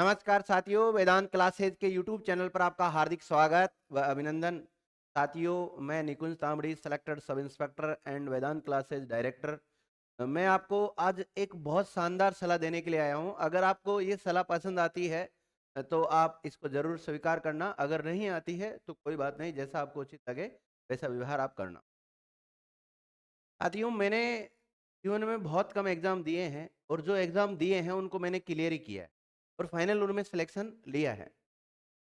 नमस्कार साथियों, वेदांत क्लासेज के यूट्यूब चैनल पर आपका हार्दिक स्वागत व अभिनंदन। साथियों, मैं Nikunj Tambadi, selected sub inspector and Vedant classes director. मैं आपको आज एक बहुत शानदार सलाह देने के लिए आया हूं। अगर आपको ये सलाह पसंद आती है तो आप इसको जरूर स्वीकार करना। अगर नहीं आती है तो कोई बात नहीं, जैसा आपको उचित लगे वैसा व्यवहार आप करना। साथियों, मैंने जीवन में बहुत कम एग्जाम दिए हैं और जो एग्जाम दिए हैं उनको मैंने क्लियर ही किया है और फाइनल उनमें सिलेक्शन लिया है।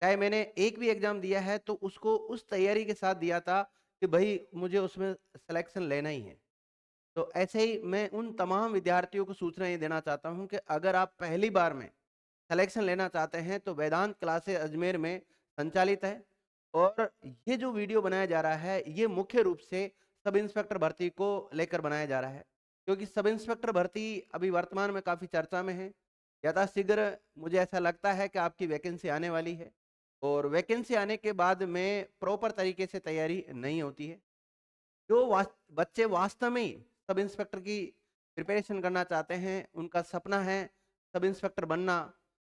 चाहे मैंने एक भी एग्जाम दिया है तो उसको उस तैयारी के साथ दिया था कि भाई मुझे उसमें सिलेक्शन लेना ही है। तो ऐसे ही मैं उन तमाम विद्यार्थियों को सूचना ये देना चाहता हूं कि अगर आप पहली बार में सिलेक्शन लेना चाहते हैं तो वेदांत क्लासेस अजमेर में संचालित है। और ये जो वीडियो बनाया जा रहा है ये मुख्य रूप से सब इंस्पेक्टर भर्ती को लेकर बनाया जा रहा है, क्योंकि सब इंस्पेक्टर भर्ती अभी वर्तमान में काफ़ी चर्चा में है। यथाशीघ्र मुझे ऐसा लगता है कि आपकी वैकेंसी आने वाली है और वैकेंसी आने के बाद में प्रॉपर तरीके से तैयारी नहीं होती है। जो बच्चे वास्तव में ही सब इंस्पेक्टर की प्रिपरेशन करना चाहते हैं, उनका सपना है सब इंस्पेक्टर बनना,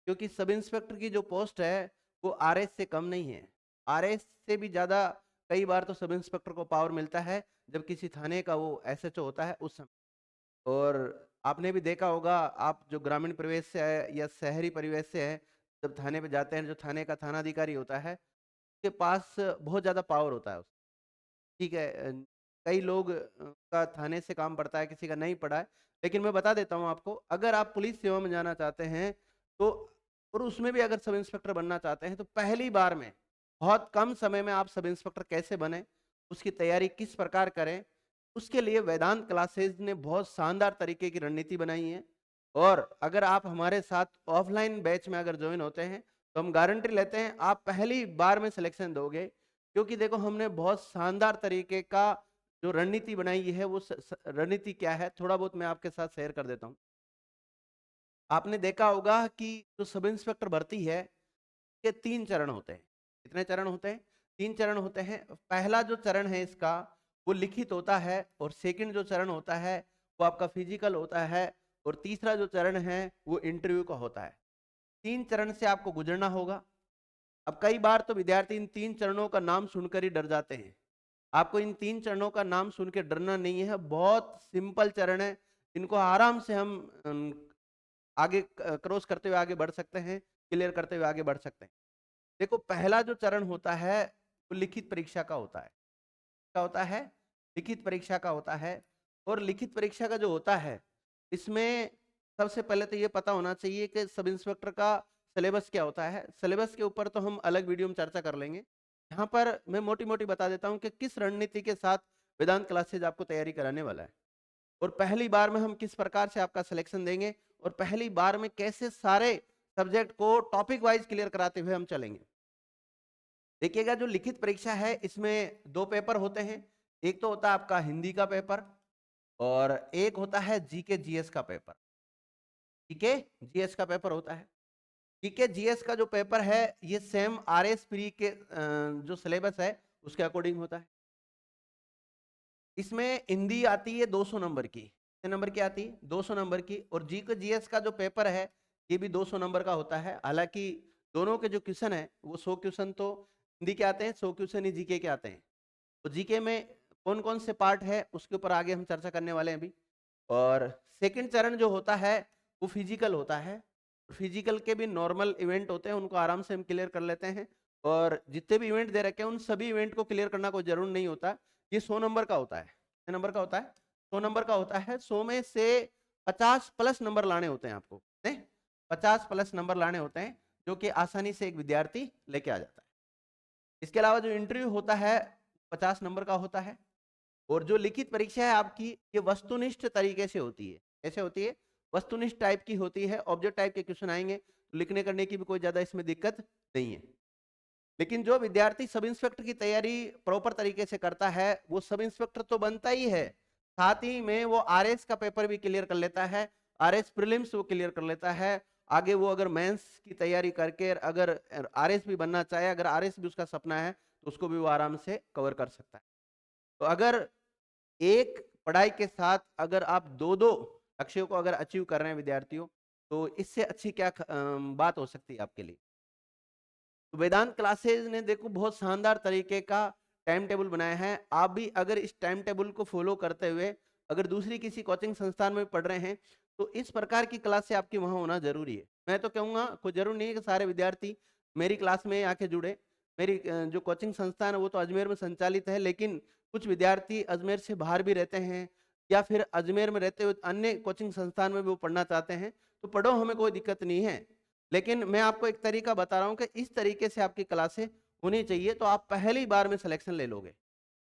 क्योंकि सब इंस्पेक्टर की जो पोस्ट है वो आरएस से कम नहीं है। आरएस से भी ज़्यादा कई बार तो सब इंस्पेक्टर को पावर मिलता है जब किसी थाने का वो एसएचओ होता है उस समय। और आपने भी देखा होगा, आप जो ग्रामीण परिवेश से है या शहरी परिवेश से है, जब थाने पे जाते हैं, जो थाने का थानाधिकारी होता है उसके पास बहुत ज़्यादा पावर होता है। ठीक है। कई लोग का थाने से काम पड़ता है, किसी का नहीं पड़ा है। लेकिन मैं बता देता हूँ आपको, अगर आप पुलिस सेवा में जाना चाहते हैं तो, और उसमें भी अगर सब इंस्पेक्टर बनना चाहते हैं तो पहली बार में बहुत कम समय में आप सब इंस्पेक्टर कैसे बने, उसकी तैयारी किस प्रकार करें, उसके लिए वेदांत क्लासेज ने बहुत शानदार तरीके की रणनीति बनाई है। और अगर आप हमारे साथ ऑफलाइन बैच में अगर ज्वाइन होते हैं तो हम गारंटी लेते हैं आप पहली बार में सिलेक्शन दोगे, क्योंकि देखो हमने बहुत शानदार तरीके का जो रणनीति बनाई है वो रणनीति क्या है थोड़ा बहुत मैं आपके साथ शेयर कर देता हूँ। आपने देखा होगा कि जो सब इंस्पेक्टर भर्ती है ये 3 चरण होते हैं। कितने चरण होते हैं? 3 चरण होते हैं। पहला जो चरण है इसका वो लिखित होता है, और सेकंड जो चरण होता है वो आपका फिजिकल होता है, और तीसरा जो चरण है वो इंटरव्यू का होता है। 3 चरण से आपको गुजरना होगा। अब कई बार तो विद्यार्थी इन 3 चरणों का नाम सुनकर ही डर जाते हैं। आपको इन 3 चरणों का नाम सुन के डरना नहीं है, बहुत सिंपल चरण है, इनको आराम से हम आगे क्रॉस करते हुए आगे बढ़ सकते हैं, क्लियर करते हुए आगे बढ़ सकते हैं। देखो, पहला जो चरण होता है वो लिखित परीक्षा का होता है। क्या होता है? लिखित परीक्षा का होता है। और लिखित परीक्षा का जो होता है इसमें सबसे पहले तो ये पता होना चाहिए कि सब इंस्पेक्टर का सिलेबस क्या होता है। सिलेबस के ऊपर तो हम अलग वीडियो में चर्चा कर लेंगे। यहाँ पर मैं मोटी मोटी बता देता हूँ कि किस रणनीति के साथ वेदांत क्लासेज आपको तैयारी कराने वाला है, और पहली बार में हम किस प्रकार से आपका सिलेक्शन देंगे, और पहली बार में कैसे सारे सब्जेक्ट को टॉपिक वाइज क्लियर कराते हुए हम चलेंगे। देखिएगा, जो लिखित परीक्षा है इसमें 2 पेपर होते हैं। एक तो होता है आपका हिंदी का पेपर, और एक होता है जीके जीएस का पेपर। जीके जीएस का पेपर होता है। जीके जीएस का जो पेपर है ये सेम आरएस प्री के जो सिलेबस है उसके अकॉर्डिंग होता है। इसमें हिंदी आती है 200 नंबर की। कितने नंबर की आती है? 200 नंबर की। और जीके जीएस का जो पेपर है ये भी 200 नंबर का होता है। हालांकि दोनों के जो क्वेश्चन है वो 100 क्वेश्चन तो हिंदी के आते हैं, 100 क्वेश्चन ही जीके के आते हैं। तो जीके में कौन कौन से पार्ट है उसके ऊपर आगे हम चर्चा करने वाले हैं अभी। और सेकंड चरण जो होता है वो फिजिकल होता है। फिजिकल के भी नॉर्मल इवेंट होते हैं, उनको आराम से हम क्लियर कर लेते हैं। और जितने भी इवेंट दे रखे हैं उन सभी इवेंट को क्लियर करना कोई जरूर नहीं होता। ये 100 नंबर का होता है। कितने नंबर का होता है? 100 नंबर का होता है। 100 में से 50 प्लस नंबर लाने होते हैं आपको। 50 प्लस नंबर लाने होते हैं, जो कि आसानी से एक विद्यार्थी लेके आ जाता है। इसके अलावा जो इंटरव्यू होता है 50 नंबर का होता है। और जो लिखित परीक्षा है आपकी ये वस्तुनिष्ठ तरीके से होती है। कैसे होती है? वस्तुनिष्ठ टाइप की होती है। ऑब्जेक्ट टाइप के क्वेश्चन आएंगे तो लिखने करने की भी कोई ज्यादा इसमें दिक्कत नहीं है। लेकिन जो विद्यार्थी सब इंस्पेक्टर की तैयारी प्रॉपर तरीके से करता है वो सब इंस्पेक्टर तो बनता ही है, साथ ही में वो आरएस का पेपर भी क्लियर कर लेता है। आरएस प्रीलिम्स वो क्लियर कर लेता है। आगे वो अगर मेंस की तैयारी करके अगर आरएस भी बनना चाहे, अगर आरएस भी उसका सपना है तो उसको भी वो आराम से कवर कर सकता है। तो अगर एक पढ़ाई के साथ अगर आप दो दो लक्ष्यों को अगर अचीव कर रहे हैं विद्यार्थियों, तो इससे अच्छी क्या बात हो सकती है आपके लिए। तो वेदांत क्लासेज ने देखो बहुत शानदार तरीके का टाइम टेबल बनाया है। आप भी अगर इस टाइम टेबल को फॉलो करते हुए अगर दूसरी किसी कोचिंग संस्थान में पढ़ रहे हैं तो इस प्रकार की क्लास से आपके वहां होना जरूरी है। मैं तो कहूँगा कोई जरूर नहीं है कि सारे विद्यार्थी मेरी क्लास में आके जुड़े। मेरी जो कोचिंग संस्थान है वो तो अजमेर में संचालित है, लेकिन कुछ विद्यार्थी अजमेर से बाहर भी रहते हैं या फिर अजमेर में रहते हुए अन्य कोचिंग संस्थान में भी वो पढ़ना चाहते हैं, तो पढ़ो, हमें कोई दिक्कत नहीं है। लेकिन मैं आपको एक तरीका बता रहा हूं कि इस तरीके से आपकी क्लासें होनी चाहिए तो आप पहली बार में सिलेक्शन ले लोगे।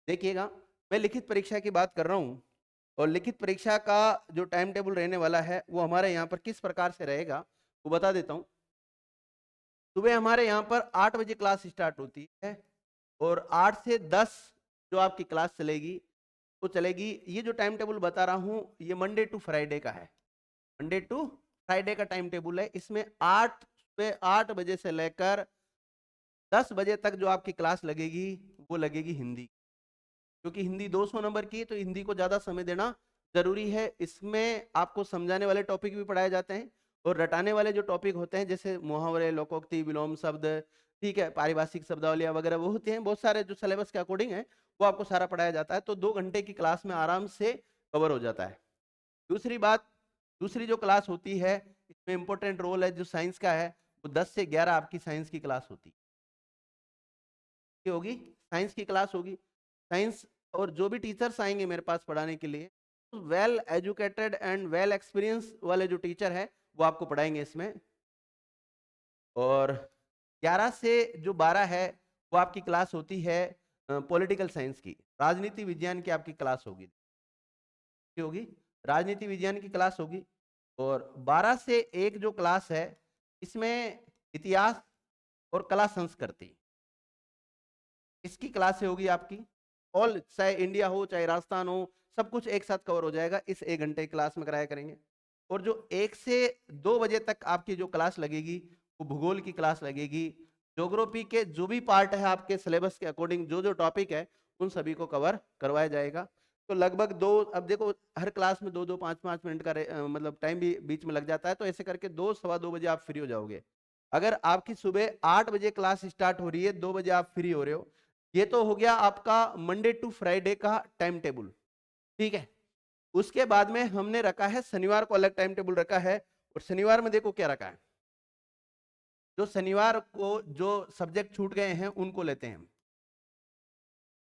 देखिएगा, मैं लिखित परीक्षा की बात कर रहा हूं और लिखित परीक्षा का जो टाइम टेबल रहने वाला है वो हमारे यहाँ पर किस प्रकार से रहेगा वो बता देता हूं। सुबह हमारे यहाँ पर 8 बजे क्लास स्टार्ट होती है और 8 से 10 जो आपकी क्लास चलेगी वो चलेगी। ये जो टाइम टेबल बता रहा हूँ ये मंडे टू फ्राइडे का है। मंडे टू फ्राइडे का टाइम टेबल है। इसमें 8 बजे से लेकर 10 बजे तक जो आपकी क्लास लगेगी वो लगेगी हिंदी, क्योंकि हिंदी 200 नंबर की है तो हिंदी को ज़्यादा समय देना जरूरी है। इसमें आपको समझाने वाले टॉपिक भी पढ़ाए जाते हैं और रटाने वाले जो टॉपिक होते हैं जैसे मुहावरे, लोकोक्ति, विलोम शब्द, ठीक है, पारिभाषिक शब्दावलियाँ वगैरह वो होते हैं। बहुत सारे जो सिलेबस के अकॉर्डिंग है वो आपको सारा पढ़ाया जाता है, तो 2 घंटे की क्लास में आराम से कवर हो जाता है। दूसरी बात, दूसरी जो क्लास होती है इसमें इंपॉर्टेंट रोल है जो साइंस का है, वो 10 से 11 आपकी साइंस की क्लास होती होगी। साइंस की क्लास होगी। साइंस और जो भी टीचर्स आएंगे मेरे पास पढ़ाने के लिए well educated and well experience वाले जो टीचर है वो आपको पढ़ाएंगे इसमें। और 11 से जो 12 है वो आपकी क्लास होती है पॉलिटिकल साइंस की, राजनीति विज्ञान की आपकी क्लास होगी, राजनीति विज्ञान की क्लास होगी। और 12 से 1 जो क्लास है इसमें इतिहास और कला संस्कृति, इसकी क्लास होगी आपकी। ऑल, चाहे इंडिया हो चाहे राजस्थान हो, सब कुछ एक साथ कवर हो जाएगा इस 1 घंटे क्लास में कराया करेंगे। और जो 1 से 2 बजे तक आपकी जो क्लास लगेगी वो भूगोल की क्लास लगेगी। ज्योग्राफी के जो भी पार्ट है आपके सिलेबस के अकॉर्डिंग जो जो टॉपिक है उन सभी को कवर करवाया जाएगा। तो लगभग दो, अब देखो हर क्लास में 2-2 5-5 मिनट का मतलब टाइम भी बीच में लग जाता है, तो ऐसे करके 2 सवा 2 बजे आप फ्री हो जाओगे। अगर आपकी सुबह 8 बजे क्लास स्टार्ट हो रही है, 2 बजे आप फ्री हो रहे हो, ये तो हो गया आपका मंडे टू फ्राइडे का टाइम टेबल, ठीक है। उसके बाद में हमने रखा है शनिवार को अलग टाइम टेबल रखा है। और शनिवार में देखो क्या रखा है, जो शनिवार को जो सब्जेक्ट छूट गए हैं उनको लेते हैं।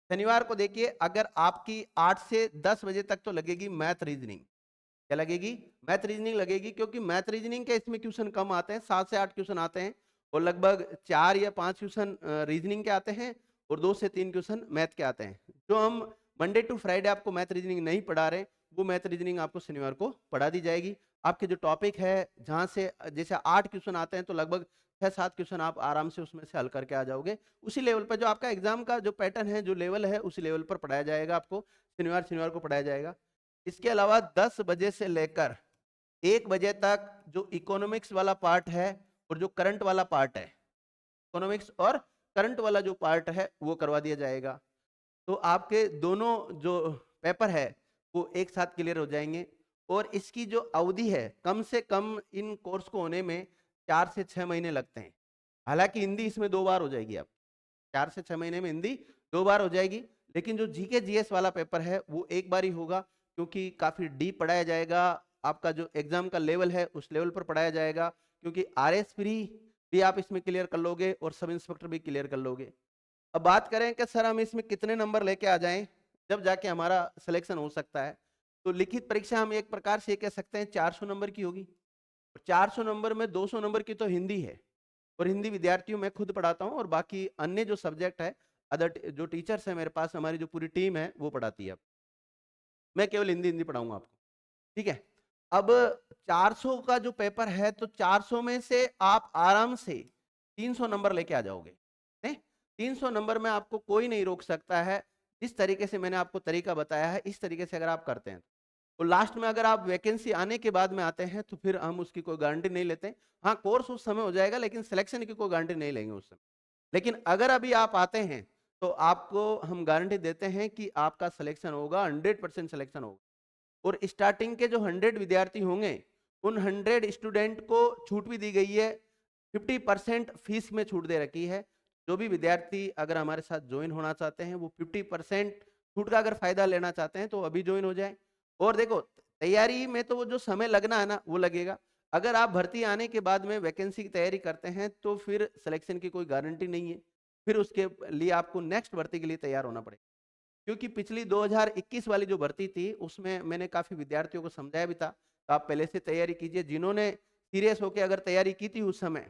शनिवार को देखिए, अगर आपकी 8 से 10 बजे तक तो लगेगी मैथ रीजनिंग। क्या लगेगी? मैथ रीजनिंग लगेगी, क्योंकि मैथ रीजनिंग के इसमें क्वेश्चन कम आते हैं, 7 से 8 क्वेश्चन आते हैं और लगभग 4 या 5 क्वेश्चन रीजनिंग के आते हैं और 2 से 3 क्वेश्चन मैथ के आते हैं। जो हम मंडे टू फ्राइडे आपको मैथ रीजनिंग नहीं पढ़ा रहे, वो मैथ रीजनिंग आपको शनिवार को पढ़ा दी जाएगी। आपके जो टॉपिक है जहाँ से जैसे 8 क्वेश्चन आते हैं तो लगभग 6-7 क्वेश्चन आप आराम से उसमें से हल करके आ जाओगे। उसी लेवल पर जो आपका एग्जाम का जो पैटर्न है, जो लेवल है, उसी लेवल पर पढ़ाया जाएगा आपको, शनिवार शनिवार को पढ़ाया जाएगा। इसके अलावा 10 बजे से लेकर 1 बजे तक जो इकोनॉमिक्स वाला पार्ट है और जो करंट वाला पार्ट है, इकोनॉमिक्स और करंट वाला जो पार्ट है वो करवा दिया जाएगा। तो आपके दोनों जो पेपर है वो एक साथ क्लियर हो जाएंगे। और इसकी जो अवधि है, कम से कम इन कोर्स को होने में 4 से 6 महीने लगते हैं। हालांकि हिंदी इसमें 2 बार हो जाएगी, आप 4 से 6 महीने में हिंदी 2 बार हो जाएगी। लेकिन जो जीके जीएस वाला पेपर है वो एक बार ही होगा, क्योंकि काफी डीप पढ़ाया जाएगा। आपका जो एग्जाम का लेवल है उस लेवल पर पढ़ाया जाएगा, क्योंकि आरएस फ्री भी आप इसमें क्लियर कर लोगे और सब इंस्पेक्टर भी क्लियर कर लोगे। अब बात करें कि सर हम इसमें कितने नंबर लेके आ जाएं जब जाके हमारा सिलेक्शन हो सकता है, तो लिखित परीक्षा हम एक प्रकार से कह सकते हैं 400 नंबर की होगी। और 400 नंबर में 200 नंबर की तो हिंदी है, और हिंदी विद्यार्थियों मैं खुद पढ़ाता हूं और बाकी अन्य जो सब्जेक्ट है, अदर जो टीचर्स है मेरे पास, हमारी जो पूरी टीम है वो पढ़ाती है। मैं केवल हिंदी हिंदी पढ़ाऊंगा आपको, ठीक है। अब 400 का जो पेपर है तो 400 में से आप आराम से 300 नंबर लेके आ जाओगे। 300 नंबर में आपको कोई नहीं रोक सकता है। जिस तरीके से मैंने आपको तरीका बताया है इस तरीके से अगर आप करते हैं तो लास्ट में अगर आप वैकेंसी आने के बाद में आते हैं तो फिर हम उसकी कोई गारंटी नहीं लेते। हाँ, कोर्स उस समय हो जाएगा लेकिन सिलेक्शन की कोई गारंटी नहीं लेंगे उस समय। लेकिन अगर अभी आप आते हैं तो आपको हम गारंटी देते हैं कि आपका सिलेक्शन होगा, 100% सिलेक्शन होगा। और स्टार्टिंग के जो 100 विद्यार्थी होंगे उन 100 स्टूडेंट को छूट भी दी गई है, 50% फीस में छूट दे रखी है। जो भी विद्यार्थी अगर हमारे साथ ज्वाइन होना चाहते हैं वो 50% छूट का अगर फायदा लेना चाहते हैं तो अभी ज्वाइन हो जाए। और देखो, तैयारी में तो वो जो समय लगना है ना वो लगेगा। अगर आप भर्ती आने के बाद में वैकेंसी की तैयारी करते हैं तो फिर सिलेक्शन की कोई गारंटी नहीं है, फिर उसके लिए आपको नेक्स्ट भर्ती के लिए तैयार होना पड़ेगा। क्योंकि पिछली 2021 वाली जो भर्ती थी उसमें मैंने काफी विद्यार्थियों को समझाया भी था, तो आप पहले से तैयारी कीजिए। जिन्होंने सीरियस होकर अगर तैयारी की थी उस समय,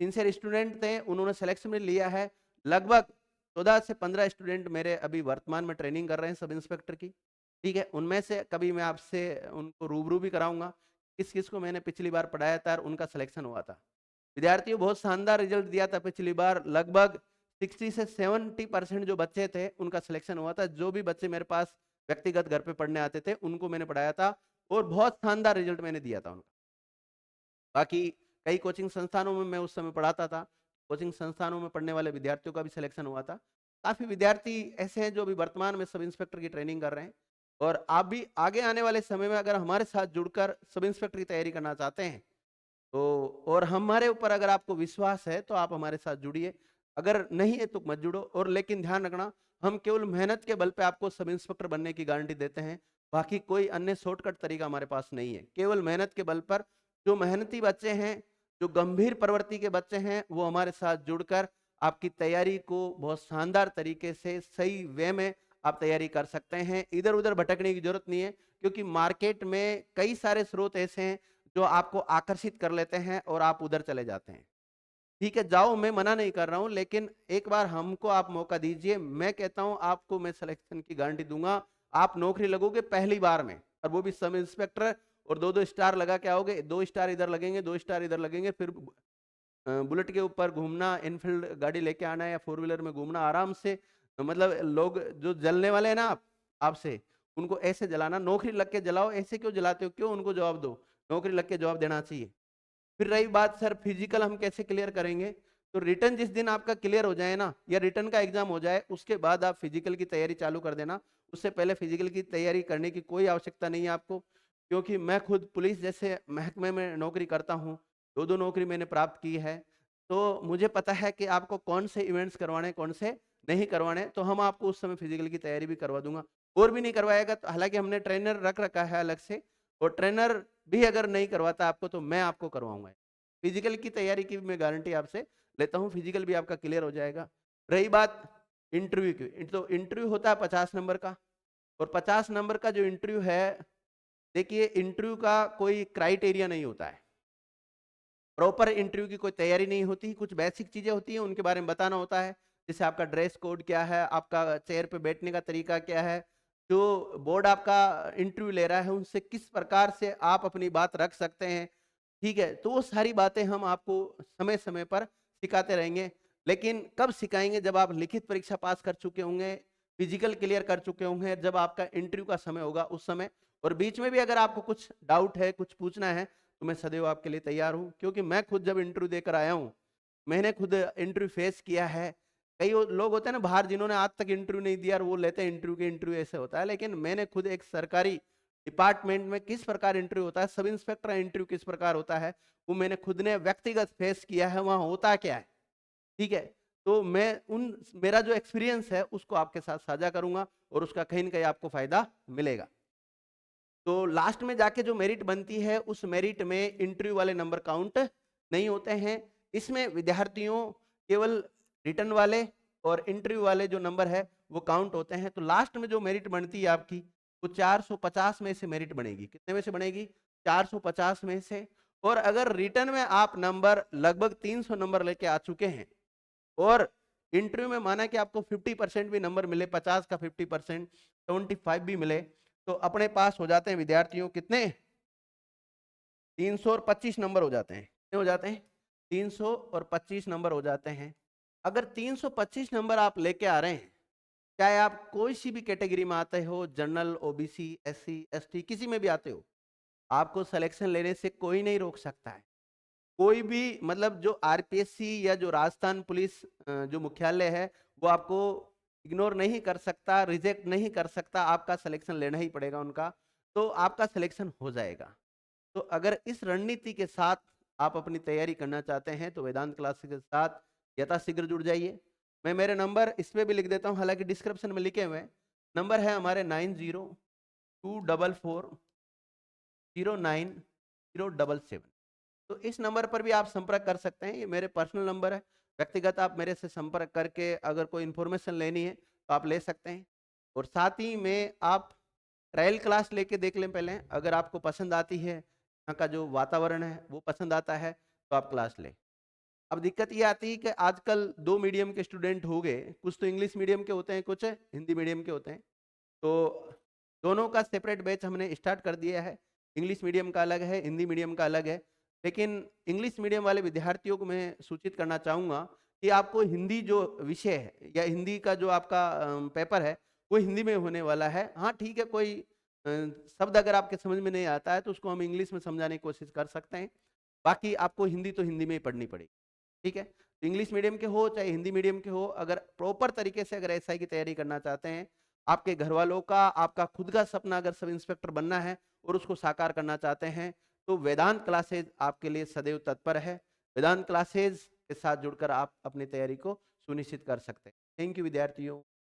सिंसियर स्टूडेंट थे, उन्होंने सिलेक्शन में लिया है। लगभग 14 से 15 स्टूडेंट मेरे अभी वर्तमान में ट्रेनिंग कर रहे हैं सब इंस्पेक्टर की। ठीक है, उनमें से कभी मैं आपसे उनको रूबरू भी कराऊंगा किस किस को मैंने पिछली बार पढ़ाया था और उनका सिलेक्शन हुआ था। विद्यार्थियों बहुत शानदार रिजल्ट दिया था पिछली बार। लगभग 60 से 70% जो बच्चे थे उनका सिलेक्शन हुआ था। जो भी बच्चे मेरे पास व्यक्तिगत घर पे पढ़ने आते थे उनको मैंने पढ़ाया था और बहुत शानदार रिजल्ट मैंने दिया था उनका। बाकी कई कोचिंग संस्थानों में मैं उस समय पढ़ाता था, कोचिंग संस्थानों में पढ़ने वाले विद्यार्थियों का भी सिलेक्शन हुआ था। काफी विद्यार्थी ऐसे हैं जो अभी वर्तमान में सब इंस्पेक्टर की ट्रेनिंग कर रहे हैं। और आप भी आगे आने वाले समय में अगर हमारे साथ जुड़कर सब इंस्पेक्टर की तैयारी करना चाहते हैं तो, और हमारे ऊपर अगर आपको विश्वास है तो आप हमारे साथ जुड़िए, अगर नहीं है तो मत जुड़ो। और लेकिन ध्यान रखना, हम केवल मेहनत के बल पे आपको सब इंस्पेक्टर बनने की गारंटी देते हैं, बाकी कोई अन्य शॉर्टकट तरीका हमारे पास नहीं है। केवल मेहनत के बल पर जो मेहनती बच्चे हैं, जो गंभीर प्रवृत्ति के बच्चे हैं, वो हमारे साथ जुड़कर आपकी तैयारी को बहुत शानदार तरीके से सही वे में आप तैयारी कर सकते हैं। इधर उधर भटकने की जरूरत नहीं है, क्योंकि मार्केट में कई सारे स्रोत ऐसे हैं जो आपको आकर्षित कर लेते हैं और आप उधर चले जाते हैं। ठीक है, जाओ, मैं मना नहीं कर रहा हूं, लेकिन एक बार हमको आप मौका दीजिए। मैं कहता हूं आपको मैं सिलेक्शन की गारंटी दूंगा। आप नौकरी लगोगे पहली बार में, और वो भी सब इंस्पेक्टर, और 2-2 स्टार लगा के आओगे। 2 स्टार इधर लगेंगे, 2 स्टार इधर लगेंगे, फिर बुलेट के ऊपर घूमना, इनफील्ड गाड़ी लेके आना या फोर व्हीलर में घूमना आराम से। मतलब लोग जो जलने वाले हैं ना आपसे, उनको ऐसे जलाना। नौकरी लग के जलाओ, ऐसे क्यों जलाते हो, क्यों उनको जवाब दो। नौकरी लग के जवाब देना चाहिए। फिर रही बात सर फिजिकल हम कैसे क्लियर करेंगे, तो रिटर्न जिस दिन आपका क्लियर हो जाए ना, या रिटर्न का एग्जाम हो जाए, उसके बाद आप फिजिकल की तैयारी चालू कर देना। उससे पहले फिजिकल की तैयारी करने की कोई आवश्यकता नहीं है आपको, क्योंकि मैं खुद पुलिस जैसे महकमे में नौकरी करता हूँ, 2-2 नौकरी मैंने प्राप्त की है। तो मुझे पता है कि आपको कौन से इवेंट्स करवाने, कौन से नहीं करवाने। तो हम आपको उस समय फिजिकल की तैयारी भी करवा दूंगा। और भी नहीं करवाएगा तो हालांकि हमने ट्रेनर रख रखा है अलग से, और ट्रेनर भी अगर नहीं करवाता आपको तो मैं आपको करवाऊंगा। फिजिकल की तैयारी की मैं गारंटी आपसे लेता हूं, फिजिकल भी आपका क्लियर हो जाएगा। रही बात इंटरव्यू की, तो इंटरव्यू होता है 50 नंबर का। और 50 नंबर का जो इंटरव्यू है, देखिए इंटरव्यू का कोई क्राइटेरिया नहीं होता है। प्रॉपर इंटरव्यू की कोई तैयारी नहीं होती, कुछ बेसिक चीजें होती हैं उनके बारे में बताना होता है। जैसे आपका ड्रेस कोड क्या है, आपका चेयर पे बैठने का तरीका क्या है, जो बोर्ड आपका इंटरव्यू ले रहा है उनसे किस प्रकार से आप अपनी बात रख सकते हैं। ठीक है, तो वो सारी बातें हम आपको समय समय पर सिखाते रहेंगे। लेकिन कब सिखाएंगे, जब आप लिखित परीक्षा पास कर चुके होंगे, फिजिकल क्लियर कर चुके होंगे, जब आपका इंटरव्यू का समय होगा उस समय। और बीच में भी अगर आपको कुछ डाउट है, कुछ पूछना है, तो मैं सदैव आपके लिए तैयार हूं। क्योंकि मैं खुद जब इंटरव्यू देकर आया हूं, मैंने खुद इंटरव्यू फेस किया है। कई लोग होते हैं ना बाहर जिन्होंने आज तक इंटरव्यू नहीं दिया और वो लेते हैं इंटरव्यू के इंटरव्यू ऐसे होता है, लेकिन मैंने खुद एक सरकारी डिपार्टमेंट में किस प्रकार इंटरव्यू होता है, सब इंस्पेक्टर इंटरव्यू किस प्रकार होता है, वो मैंने खुद ने व्यक्तिगत फेस किया है, वहां होता क्या है। ठीक है, तो मैं उन मेरा जो एक्सपीरियंस है उसको आपके साथ साझा करूंगा और उसका कहीं ना कहीं आपको फायदा मिलेगा। तो लास्ट में जाके जो मेरिट बनती है, उस मेरिट में इंटरव्यू वाले नंबर काउंट नहीं होते हैं। इसमें विद्यार्थियों केवल रिटर्न वाले और इंटरव्यू वाले जो नंबर है वो काउंट होते हैं। तो लास्ट में जो मेरिट बनती है आपकी, वो 450 में से मेरिट बनेगी। कितने में से बनेगी? 450 में से। और अगर रिटर्न में आप नंबर लगभग 300 नंबर लेके आ चुके हैं, और इंटरव्यू में माना कि आपको 50% भी नंबर मिले, 50 का 50%, 75 भी मिले, तो अपने पास हो जाते हैं विद्यार्थियों कितने? 325 नंबर हो जाते हैं। कितने हो जाते हैं? 325 नंबर हो जाते हैं। अगर 325 नंबर आप लेके आ रहे हैं, चाहे आप कोई सी भी कैटेगरी में आते हो, जनरल, ओबीसी, एससी, एसटी, किसी में भी आते हो, आपको सिलेक्शन लेने से कोई नहीं रोक सकता है। कोई भी, मतलब जो आरपीएससी या जो राजस्थान पुलिस जो मुख्यालय है, वो आपको इग्नोर नहीं कर सकता, रिजेक्ट नहीं कर सकता। आपका सिलेक्शन लेना ही पड़ेगा उनका, तो आपका सिलेक्शन हो जाएगा। तो अगर इस रणनीति के साथ आप अपनी तैयारी करना चाहते हैं तो वेदांत क्लासेस के साथ यथाशीघ्र जुड़ जाइए। मैं मेरे नंबर इस पे भी लिख देता हूँ, हालांकि डिस्क्रिप्शन में लिखे हुए हैं। नंबर है हमारे 9024409077। तो इस नंबर पर भी आप संपर्क कर सकते हैं, ये मेरे पर्सनल नंबर है। व्यक्तिगत आप मेरे से संपर्क करके अगर कोई इन्फॉर्मेशन लेनी है तो आप ले सकते हैं। और साथ ही में आप ट्रायल क्लास लेके देख लें पहले, अगर आपको पसंद आती है, यहाँ का जो वातावरण है वो पसंद आता है, तो आप क्लास लें। अब दिक्कत ये आती है कि आजकल दो मीडियम के स्टूडेंट हो गए, कुछ तो इंग्लिश मीडियम के होते हैं, कुछ हिंदी मीडियम के होते हैं। तो दोनों का सेपरेट बैच हमने स्टार्ट कर दिया है। इंग्लिश मीडियम का अलग है, हिंदी मीडियम का अलग है। लेकिन इंग्लिश मीडियम वाले विद्यार्थियों को मैं सूचित करना चाहूँगा कि आपको हिंदी जो विषय है या हिंदी का जो आपका पेपर है वो हिंदी में होने वाला है। हाँ ठीक है, कोई शब्द अगर आपके समझ में नहीं आता है तो उसको हम इंग्लिश में समझाने की कोशिश कर सकते हैं। बाकी आपको हिंदी तो हिंदी में ही पढ़नी पड़ेगी। ठीक है, तो इंग्लिश मीडियम के हो चाहे हिंदी मीडियम के हो, अगर प्रॉपर तरीके से अगर एसआई की तैयारी करना चाहते हैं, आपके घर वालों का, आपका खुद का सपना अगर सब इंस्पेक्टर बनना है और उसको साकार करना चाहते हैं, तो वेदांत क्लासेज आपके लिए सदैव तत्पर है। वेदांत क्लासेज के साथ जुड़कर आप अपनी तैयारी को सुनिश्चित कर सकते हैं। थैंक यू विद्यार्थियों।